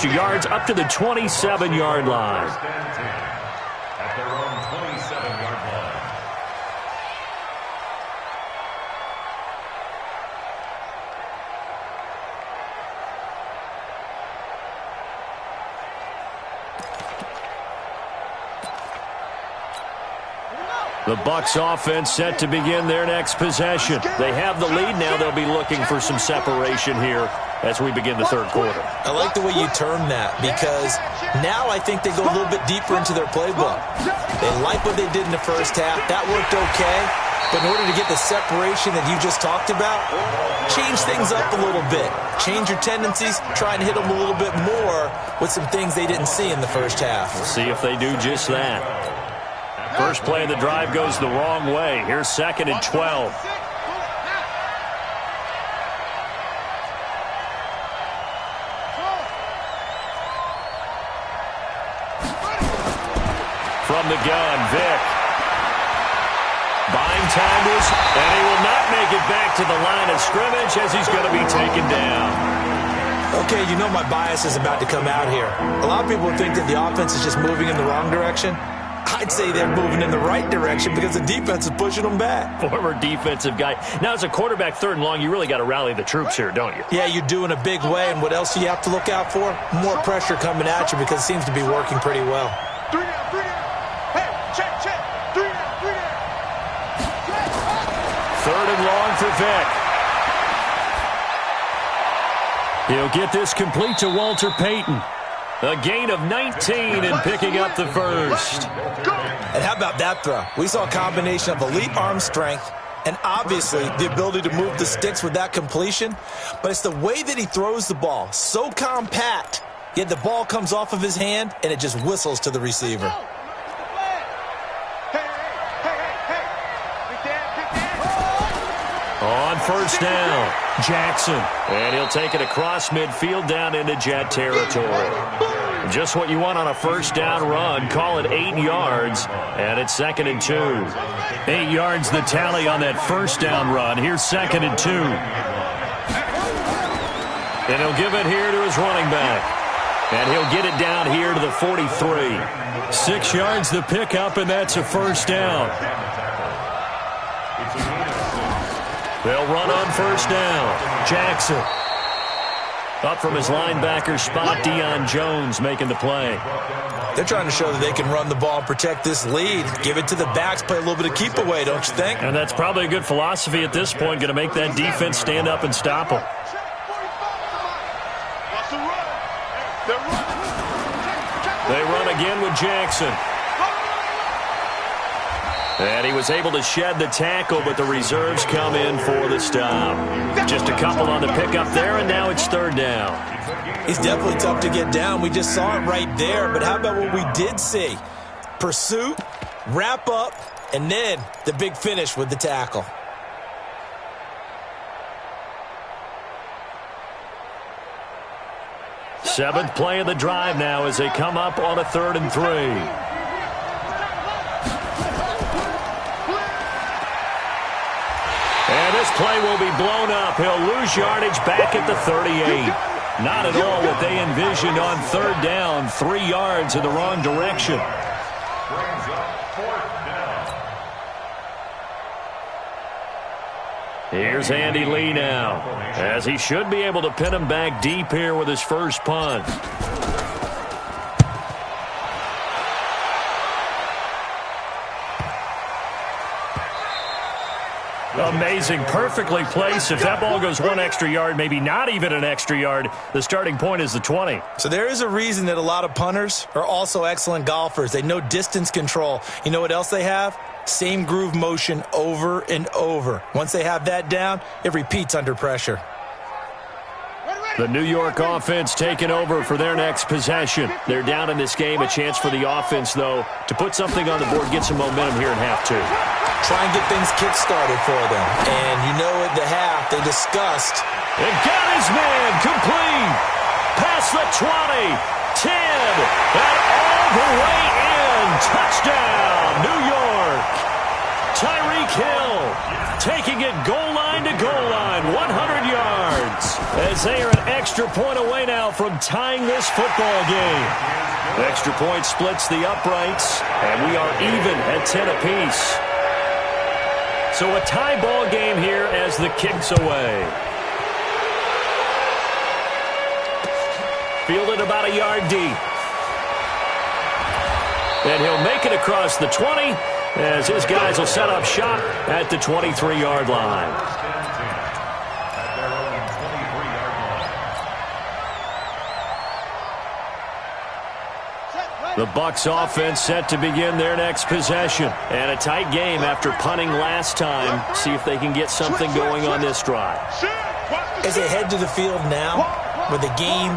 yards up to the 27-yard line. At their own 27-yard line. The Bucs offense set to begin their next possession. They have the lead now. They'll be looking for some separation here as we begin the third quarter. I like the way you term that, because now I think they go a little bit deeper into their playbook. They like what they did in the first half. That worked okay. But in order to get the separation that you just talked about, change things up a little bit. Change your tendencies, try and hit them a little bit more with some things they didn't see in the first half. We'll see if they do just that. First play of the drive goes the wrong way. Here's 2nd and 12. From the gun, Vick. Buying time to his, and he will not make it back to the line of scrimmage as he's going to be taken down. Okay, you know my bias is about to come out here. A lot of people think that the offense is just moving in the wrong direction. I'd say they're moving in the right direction because the defense is pushing them back. Former defensive guy. Now, as a quarterback, 3rd and long, you really got to rally the troops here, don't you? Yeah, you do in a big way. And what else do you have to look out for? More pressure coming at you because it seems to be working pretty well. 3 down, 3 down. Hey, check. 3 down, 3 down. 3rd and long for Vick. He'll get this complete to Walter Payton. A gain of 19 and picking up the first. And how about that throw? We saw a combination of elite arm strength and obviously the ability to move the sticks with that completion. But it's the way that he throws the ball. So compact, yet the ball comes off of his hand and it just whistles to the receiver. On 1st down, Jackson. And he'll take it across midfield down into Jet territory. Just what you want on a 1st down run. Call it 8 yards, and it's 2nd and 2. 8 yards the tally on that 1st down run. Here's 2nd and 2. And he'll give it here to his running back. And he'll get it down here to the 43. 6 yards the pickup, and that's a 1st down. They'll run on 1st down. Jackson. Up from his linebacker spot, Deion Jones making the play. They're trying to show that they can run the ball and protect this lead. Give it to the backs, play a little bit of keep away, don't you think? And that's probably a good philosophy at this point, going to make that defense stand up and stop them. They run again with Jackson. And he was able to shed the tackle, but the reserves come in for the stop. Just a couple on the pickup there, and now it's 3rd down. He's definitely tough to get down. We just saw it right there, but how about what we did see? Pursuit, wrap up, and then the big finish with the tackle. Seventh play of the drive now as they come up on a 3rd and 3. And this play will be blown up. He'll lose yardage back at the 38. Not at all what they envisioned on 3rd down. 3 yards in the wrong direction. Brings up 4th down. Here's Andy Lee now, as he should be able to pin him back deep here with his first punt. Amazing, perfectly placed. If that ball goes 1 extra yard, maybe not even an extra yard, the starting point is the 20. So there is a reason that a lot of punters are also excellent golfers. They know distance control. You know what else they have? Same groove motion over and over. Once they have that down, it repeats under pressure. The New York offense taking over for their next possession. They're down in this game. A chance for the offense, though, to put something on the board, get some momentum here in half 2. Try and get things kick-started for them. And you know at the half, they discussed. And got his man complete. Past the 20, 10, and all the way in. Touchdown, New York. Tyreek Hill taking it goal line to goal line, 100 yards. As they are an extra extra point away now from tying this football game. Extra point splits the uprights, and we are even at 10 apiece. So a tie ball game here as the kick's away. Fielded about a yard deep. And he'll make it across the 20 as his guys will set up shop at the 23-yard line. The Bucs offense set to begin their next possession. And a tight game after punting last time. See if they can get something going on this drive. As they head to the field now, with the game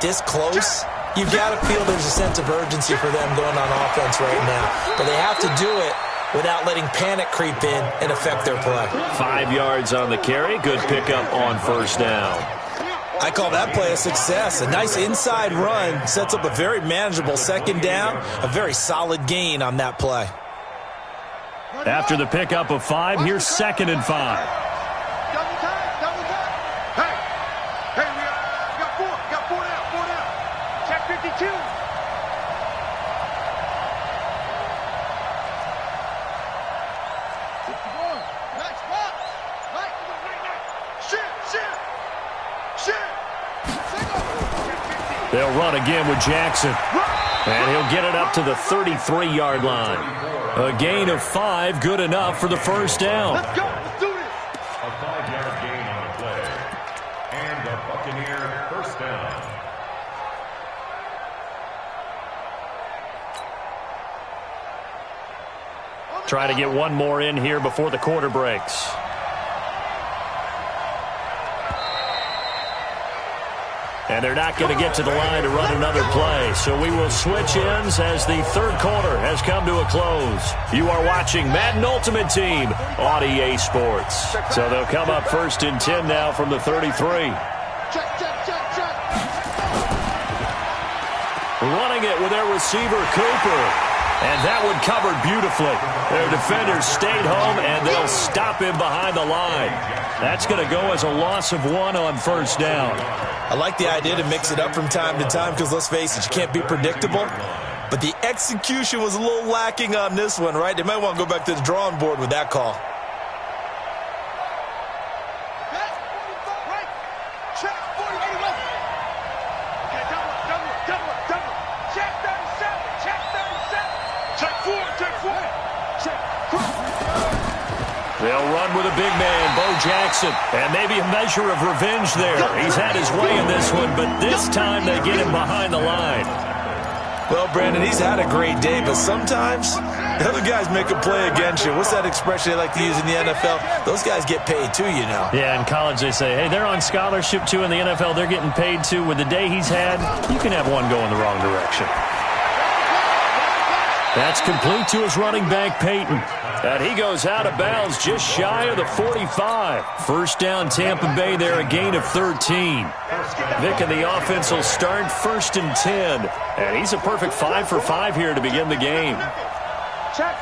this close, you've got to feel there's a sense of urgency for them going on offense right now. But they have to do it without letting panic creep in and affect their play. 5 yards on the carry. Good pickup on first down. I call that play a success. A nice inside run sets up a very manageable second down, a very solid gain on that play. After the pickup of 5, here's 2nd and 5. Double time. Hey, we got four down. Check 52. They'll run again with Jackson. And he'll get it up to the 33-yard line. A gain of 5, good enough for the first down. Let's go. Let's do this. A 5-yard gain on the play. And the Buccaneer first down. Try to get one more in here before the quarter breaks. And they're not going to get to the line to run another play. So we will switch ends as the third quarter has come to a close. You are watching Madden Ultimate Team on EA Sports. So they'll come up 1st and 10 now from the 33. Check. Running it with their receiver, Cooper. And that one covered beautifully. Their defenders stayed home, and they'll stop him behind the line. That's going to go as a loss of 1 on first down. I like the idea to mix it up from time to time because, let's face it, you can't be predictable. But the execution was a little lacking on this one, right? They might want to go back to the drawing board with that call. Check 40, 81. Okay, double. Check 37. Check 4. Check 4. They'll run with a big man, Bo Jackson, and maybe a measure of revenge there. He's had his way in this one, but this time they get him behind the line. Well, Brandon, he's had a great day, but sometimes the other guys make a play against you. What's that expression they like to use in the NFL? Those guys get paid too, you know. Yeah, in college they say, hey, they're on scholarship too. In the NFL, they're getting paid too. With the day he's had, you can have one go in the wrong direction. That's complete to his running back, Peyton. And he goes out of bounds just shy of the 45. First down, Tampa Bay there, a gain of 13. Vic and the offense will start 1st and 10. And he's a perfect 5 for 5 here to begin the game. Check.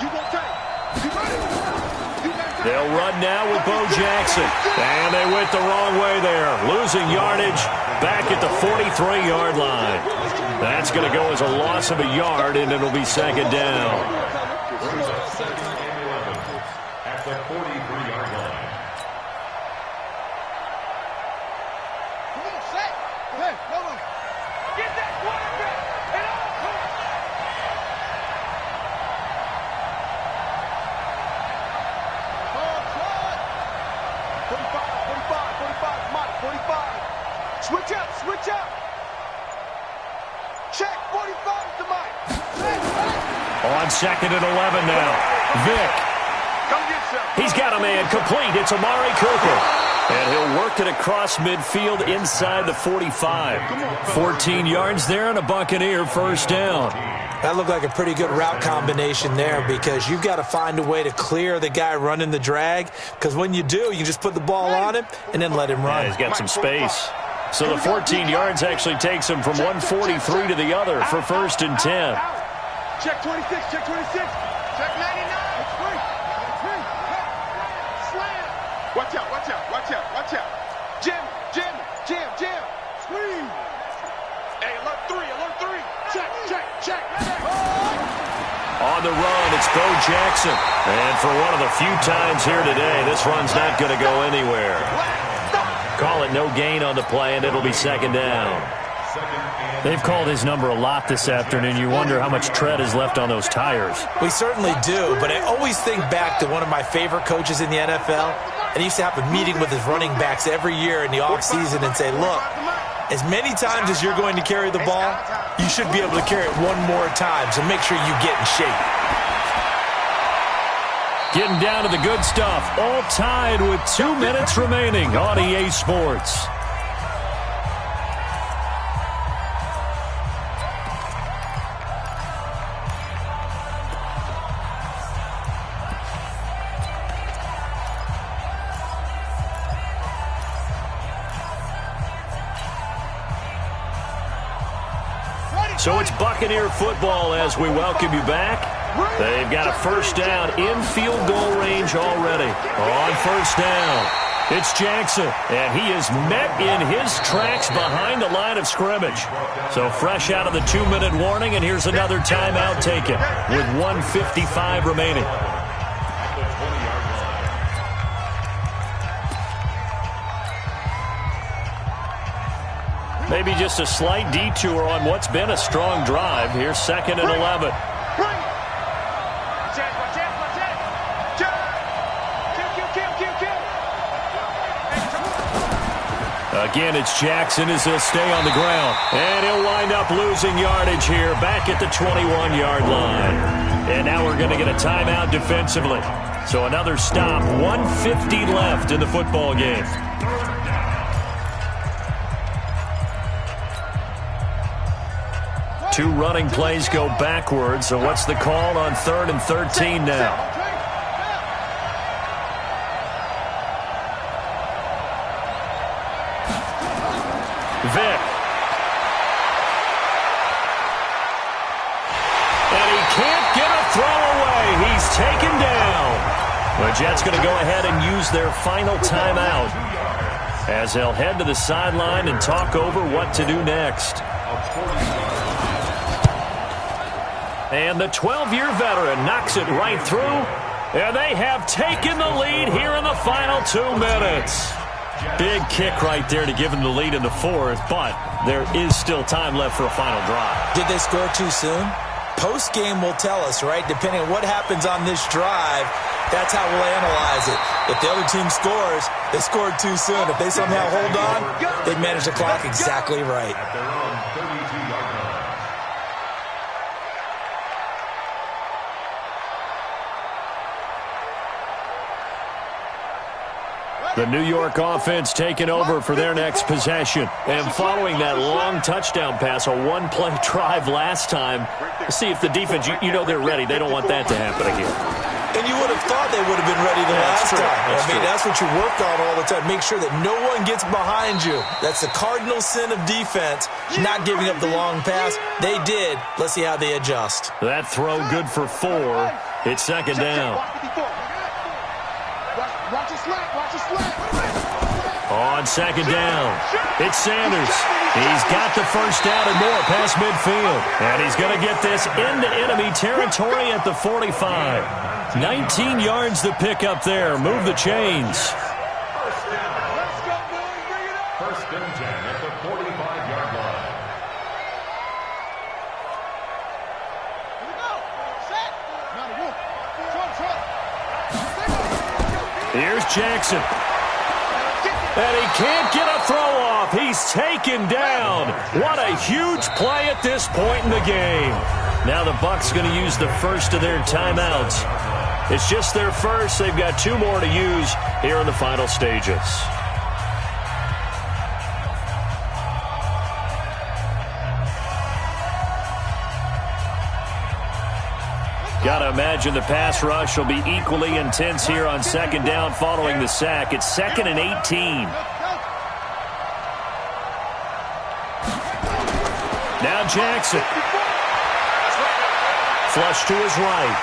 You gonna take. They'll run now with Bo Jackson. And they went the wrong way there. Losing yardage back at the 43-yard line. That's going to go as a loss of a yard, and it'll be 2nd down. At the 43-yard line. Come on, set. Hey, come on. Get that quarterback. And all 45. Switch up. Check 45 to Mike. On 2nd and 11 now. Vic. Come get some. He's got a man complete. It's Amari Cooper. And he'll work it across midfield inside the 45. 14 yards there and a Buccaneer first down. That looked like a pretty good route combination there because you've got to find a way to clear the guy running the drag because when you do, you just put the ball on him and then let him run. Yeah, he's got some space. So the 14 yards actually takes him from 143 to the other for 1st and 10. Check 26. Check 99. It's free. Slam. Watch out. on the run. It's Bo Jackson. And for one of the few times here today, this run's not going to go anywhere. Call it no gain on the play, and it'll be second down. They've called his number a lot this afternoon. You wonder how much tread is left on those tires. We certainly do, but I always think back to one of my favorite coaches in the NFL. And he used to have a meeting with his running backs every year in the offseason and say, look, as many times as you're going to carry the ball, you should be able to carry it one more time, so make sure you get in shape. Getting down to the good stuff, all tied with 2 minutes remaining on EA Sports. So it's Buccaneer football as we welcome you back. They've got a first down in field goal range already. On first down, it's Jackson, and he is met in his tracks behind the line of scrimmage. So fresh out of the 2-minute warning, and here's another timeout taken with 1:55 remaining. Maybe just a slight detour on what's been a strong drive. Here's 2nd and 11. Again, it's Jackson as he'll stay on the ground. And he'll wind up losing yardage here back at the 21-yard line. And now we're going to get a timeout defensively. So another stop, 1:50 left in the football game. Two running plays go backwards, so what's the call on 3rd and 13 now? Vick. And he can't get a throw away. He's taken down. The Jets going to go ahead and use their final timeout as they'll head to the sideline and talk over what to do next. And the 12-year veteran knocks it right through. And they have taken the lead here in the final 2 minutes. Big kick right there to give them the lead in the 4th, but there is still time left for a final drive. Did they score too soon? Post-game will tell us, right? Depending on what happens on this drive, that's how we'll analyze it. If the other team scores, they scored too soon. If they somehow hold on, they manage the clock exactly right. The New York offense taking over for their next possession. And following that long touchdown pass, a one-play drive last time, see if the defense, you know they're ready. They don't want that to happen again. And you would have thought they would have been ready the last time. That's what you work on all the time. Make sure that no one gets behind you. That's the cardinal sin of defense, not giving up the long pass. They did. Let's see how they adjust. That throw good for 4. It's second down. On second down, it's Sanders. He's got the first down and more past midfield. And he's going to get this into enemy territory at the 45. 19 yards to pick up there. Move the chains. First and 10 at the 45-yard line. Here's Jackson. And he can't get a throw off. He's taken down. What a huge play at this point in the game. Now the Bucs going to use the first of their timeouts. It's just their first. They've got 2 more to use here in the final stages. Got to imagine the pass rush will be equally intense here on second down following the sack. It's 2nd and 18. Now Jackson. Flush to his right.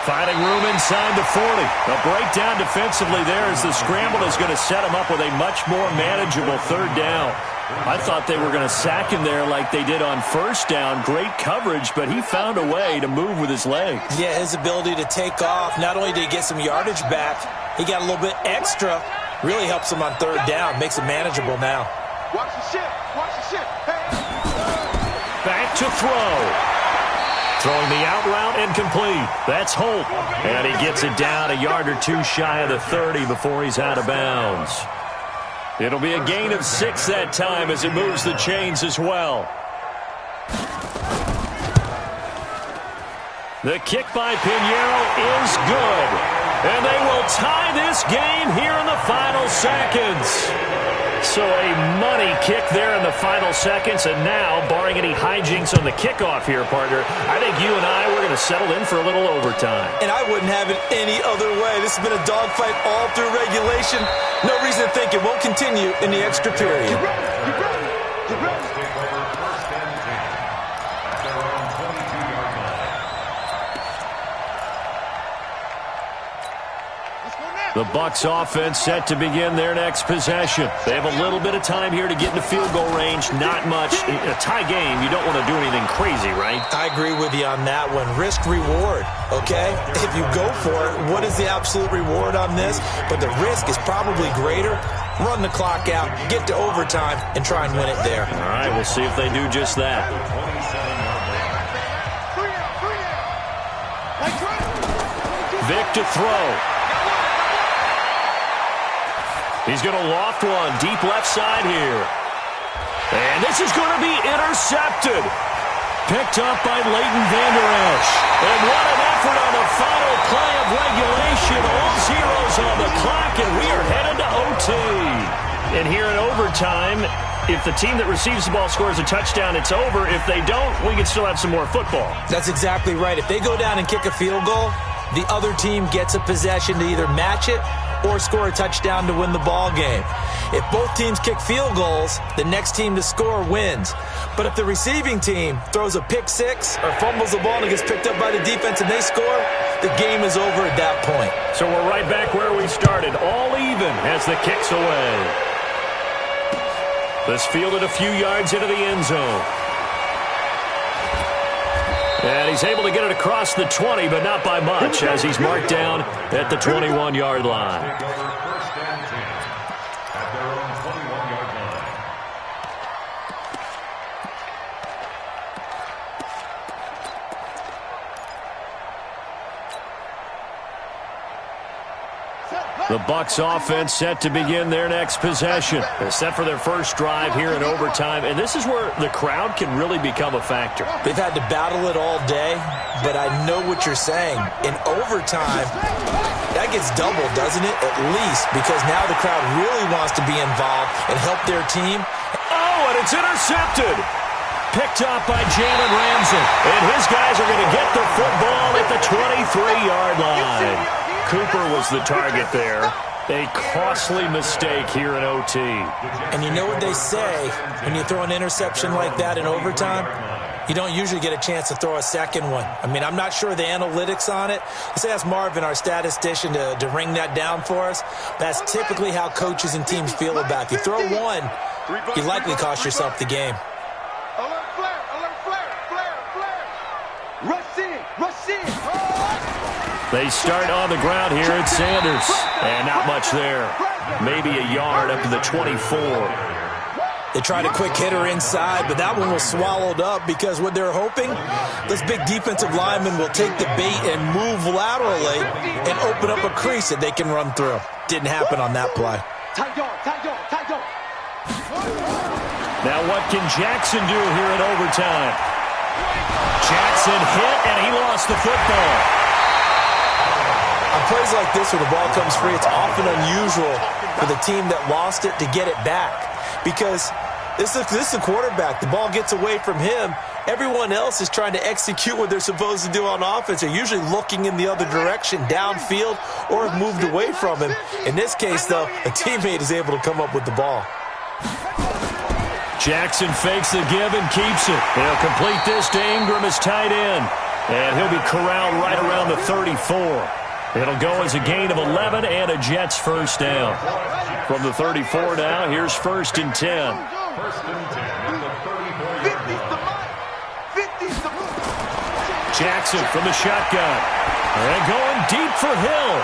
Finding room inside the 40. A breakdown defensively there as the scramble is going to set him up with a much more manageable 3rd down. I thought they were going to sack him there like they did on first down. Great coverage, but he found a way to move with his legs. Yeah, his ability to take off, not only did he get some yardage back, he got a little bit extra. Really helps him on third down, makes it manageable now. Watch the ship. Watch the ship. Hey. Back to throw. Throwing the out route incomplete. That's Holt. And he gets it down a yard or two shy of the 30 before he's out of bounds. It'll be a gain of 6 that time as it moves the chains as well. The kick by Pinheiro is good. And they will tie this game here in the final seconds. So a money kick there in the final seconds. And now, barring any hijinks on the kickoff here, partner, I think you and I, we're going to settle in for a little overtime. And I wouldn't have it any other way. This has been a dogfight all through regulation. No reason to think it won't continue in the extra period. Take over first and 10 at their own 22-yard line. The Bucs offense set to begin their next possession. They have a little bit of time here to get into field goal range. Not much. In a tie game, you don't want to do anything crazy, right? I agree with you on that one. Risk-reward, okay? If you go for it, what is the absolute reward on this? But the risk is probably greater. Run the clock out, get to overtime, and try and win it there. All right, we'll see if they do just that. Vic to throw. He's going to loft one deep left side here. And this is going to be intercepted. Picked up by Leighton Vander Esch. And what an effort on the final play of regulation. All zeros on the clock, and we are headed to OT. And here in overtime, if the team that receives the ball scores a touchdown, it's over. If they don't, we can still have some more football. That's exactly right. If they go down and kick a field goal, the other team gets a possession to either match it or score a touchdown to win the ball game. If both teams kick field goals, the next team to score wins. But if the receiving team throws a pick six or fumbles the ball and it gets picked up by the defense and they score, the game is over at that point. So we're right back where we started, all even as the kick's away. This fielded a few yards into the end zone. And he's able to get it across the 20, but not by much, as he's marked down at the 21-yard line. Take over first and 10 at their own 21-yard line. The Bucs offense set to begin their next possession. They're set for their first drive here in overtime, and this is where the crowd can really become a factor. They've had to battle it all day, but I know what you're saying. In overtime, that gets doubled, doesn't it? At least, because now the crowd really wants to be involved and help their team. Oh, and it's intercepted. Picked up by Jalen Ramsey. And his guys are going to get the football at the 23-yard line. Cooper was the target there. A costly mistake here in OT. And you know what they say, when you throw an interception like that in overtime, you don't usually get a chance to throw a second one. I mean, I'm not sure of the analytics on it. Let's ask Marvin, our statistician, to ring that down for us. That's typically how coaches and teams feel about it. If you throw one, you likely cost yourself the game. Alert flare, alert flare, flare, flare. Rush in, rush in. They start on the ground here at Sanders. And not much there. Maybe a yard up to the 24. They tried a quick hitter inside, but that one was swallowed up because what they're hoping, this big defensive lineman will take the bait and move laterally and open up a crease that they can run through. Didn't happen on that play. Tight yard, tight yard, tight yard. Now what can Jackson do here in overtime? Jackson hit, and he lost the football. On plays like this, when the ball comes free, it's often unusual for the team that lost it to get it back. Because this is the quarterback. The ball gets away from him. Everyone else is trying to execute what they're supposed to do on offense. They're usually looking in the other direction, downfield, or have moved away from him. In this case, though, a teammate is able to come up with the ball. Jackson fakes the give and keeps it. He'll complete this to Ingram as tight end. And he'll be corralled right around the 34. It'll go as a gain of 11 and a Jets first down. From the 34 now, here's 1st and 10. 1st and 10 at the 34-yard line. Jackson from the shotgun. And going deep for Hill.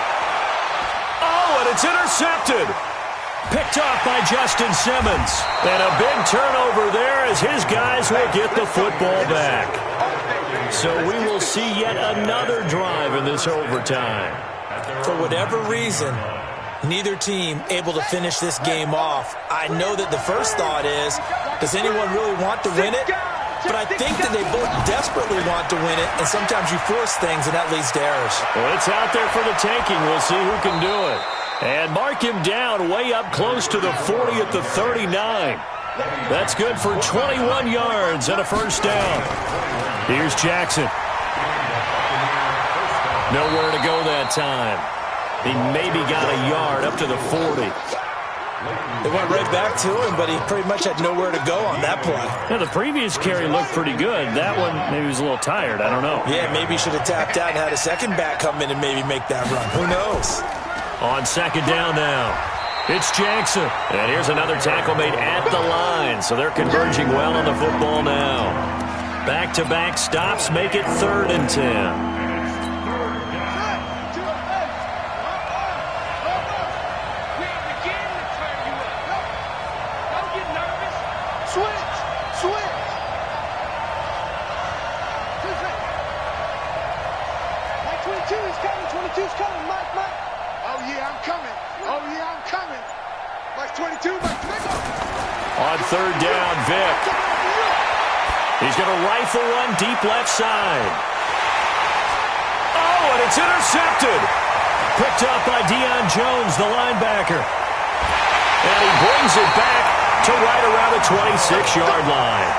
Oh, and it's intercepted. Picked off by Justin Simmons. And a big turnover there as his guys will get the football back. So we will see yet another drive in this overtime. For whatever reason, neither team able to finish this game off. I know that the first thought is, does anyone really want to win it? But I think that they both desperately want to win it, and sometimes you force things, and that leads to errors. Well, it's out there for the taking. We'll see who can do it. And mark him down way up close to the 40 at the 39. That's good for 21 yards and a 1st down. Here's Jackson. Nowhere to go that time. He maybe got a yard up to the 40. They went right back to him, but he pretty much had nowhere to go on that play. Yeah, the previous carry looked pretty good. That one, maybe he was a little tired. I don't know. Yeah, maybe he should have tapped out and had a second back come in and maybe make that run. Who knows? On 2nd down now, it's Jackson. And here's another tackle made at the line. So they're converging well on the football now. Back-to-back stops make it 3rd and 10. On 3rd down, Vic. He's going to rifle one deep left side. Oh, and it's intercepted. Picked up by Deion Jones, the linebacker. And he brings it back to right around the 26-yard line.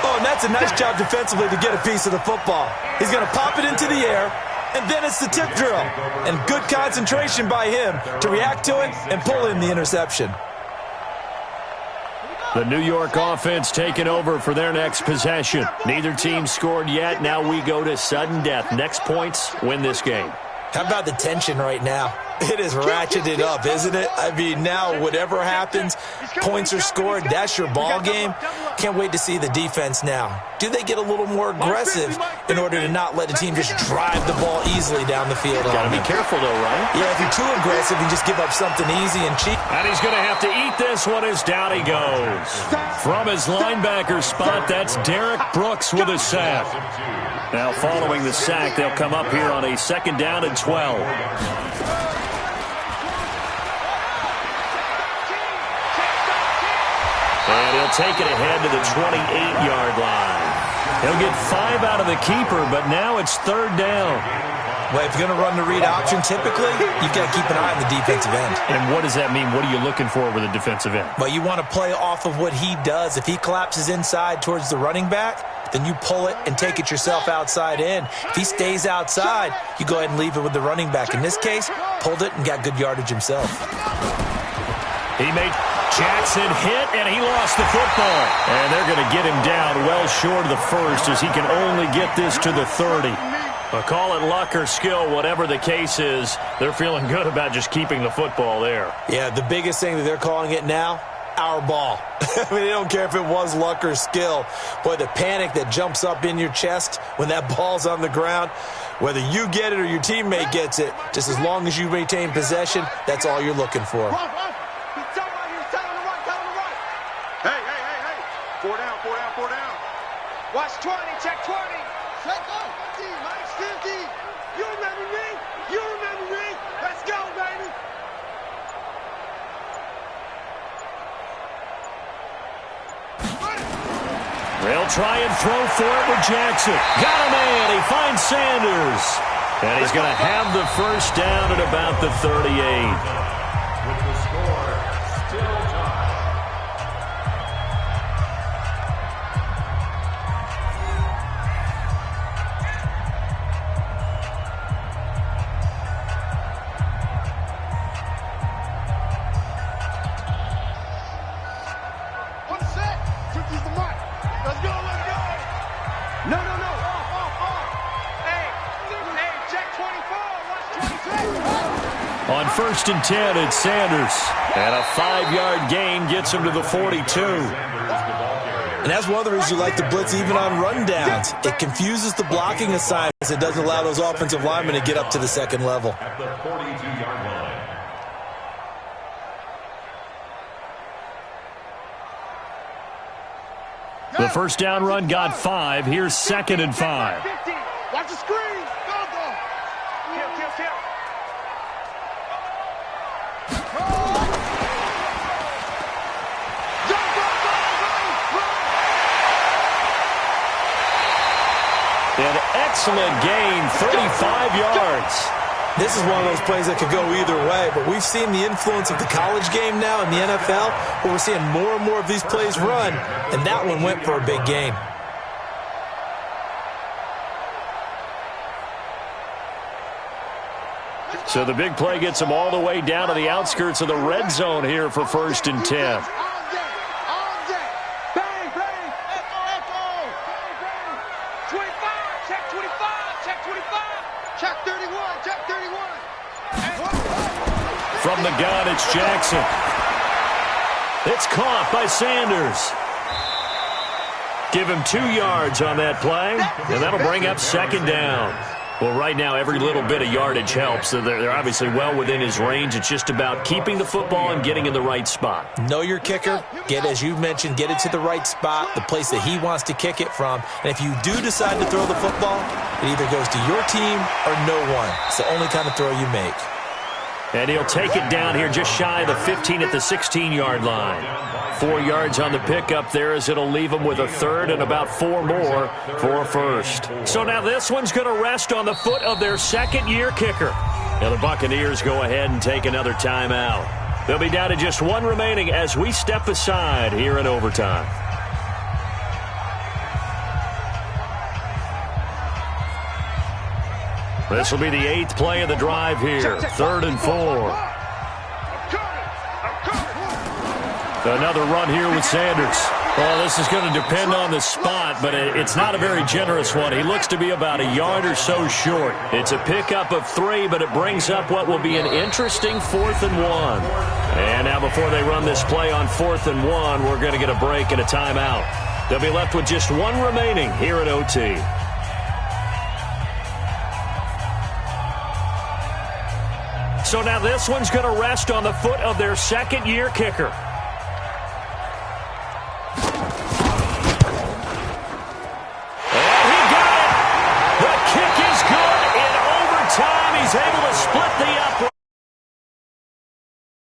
Oh, and that's a nice job defensively to get a piece of the football. He's going to pop it into the air, and then it's the tip drill. And good concentration by him to react to it and pull in the interception. The New York offense taking over for their next possession. Neither team scored yet. Now we go to sudden death. Next points win this game. How about the tension right now? It is ratcheted up, isn't it? I mean, now whatever happens, points are scored, that's your ball game. Can't wait to see the defense now. Do they get a little more aggressive in order to not let a team just drive the ball easily down the field? Got to be careful, though, right? Yeah, if you're too aggressive, you just give up something easy and cheap. And he's going to have to eat this one as down he goes. From his linebacker spot, that's Derek Brooks with a sack. Now following the sack, they'll come up here on a 2nd down and 12. And he'll take it ahead to the 28-yard line. He'll get 5 out of the keeper, but now it's 3rd down. Well, if you're going to run the read option, typically, you've got to keep an eye on the defensive end. And what does that mean? What are you looking for with a defensive end? Well, you want to play off of what he does. If he collapses inside towards the running back, then you pull it and take it yourself outside in. If he stays outside, you go ahead and leave it with the running back. In this case, pulled it and got good yardage himself. He made Jackson hit, and he lost the football. And they're going to get him down well short of the 1st as he can only get this to the 30. But call it luck or skill, whatever the case is, they're feeling good about just keeping the football there. Yeah, the biggest thing that they're calling it now, our ball. I mean, they don't care if it was luck or skill. Boy, the panic that jumps up in your chest when that ball's on the ground, whether you get it or your teammate gets it, just as long as you retain possession, that's all you're looking for. Hey. 4 down. Watch 20, check 20. Check up. 50, minus 50. You remember me? Let's go, baby. They'll try and throw for it with Jackson. Got a man. He finds Sanders. And he's going to have the 1st down at about the 38. With the score still tied. No. Off. Hey, check 24. Watch 23. On first and 10. It's Sanders. And a 5-yard gain gets him to the 42. And that's one of the reasons you like to blitz even on rundowns. It confuses the blocking assignments. It doesn't allow those offensive linemen to get up to the second level. At the 42-yard line. The first down run got 5. Here's 2nd and 5. Watch the screen. Go, go. Kill. An excellent gain, 35 yards. This is one of those plays that could go either way, but we've seen the influence of the college game now in the NFL, where we're seeing more and more of these plays run, and that one went for a big gain. So the big play gets him all the way down to the outskirts of the red zone here for first and 10. From the gun, it's Jackson. It's caught by Sanders. Give him 2 yards on that play, and that'll bring up 2nd down. Well, right now, every little bit of yardage helps. So they're obviously well within his range. It's just about keeping the football and getting in the right spot. Know your kicker. As you mentioned, get it to the right spot, the place that he wants to kick it from. And if you do decide to throw the football, it either goes to your team or no one. It's the only kind of throw you make. And he'll take it down here just shy of the 15 at the 16-yard line. 4 yards on the pickup there as it'll leave him with a 3rd and about 4 more for a first. So now this one's going to rest on the foot of their second-year kicker. Now the Buccaneers go ahead and take another timeout. They'll be down to just 1 remaining as we step aside here in overtime. This will be the 8th play of the drive here. 3rd and 4. Another run here with Sanders. Well, this is going to depend on the spot, but it's not a very generous one. He looks to be about a yard or so short. It's a pickup of 3, but it brings up what will be an interesting 4th and 1. And now before they run this play on 4th and 1, we're going to get a break and a timeout. They'll be left with just 1 remaining here at OT. So now this one's going to rest on the foot of their second-year kicker. And he got it. The kick is good in overtime. He's able to split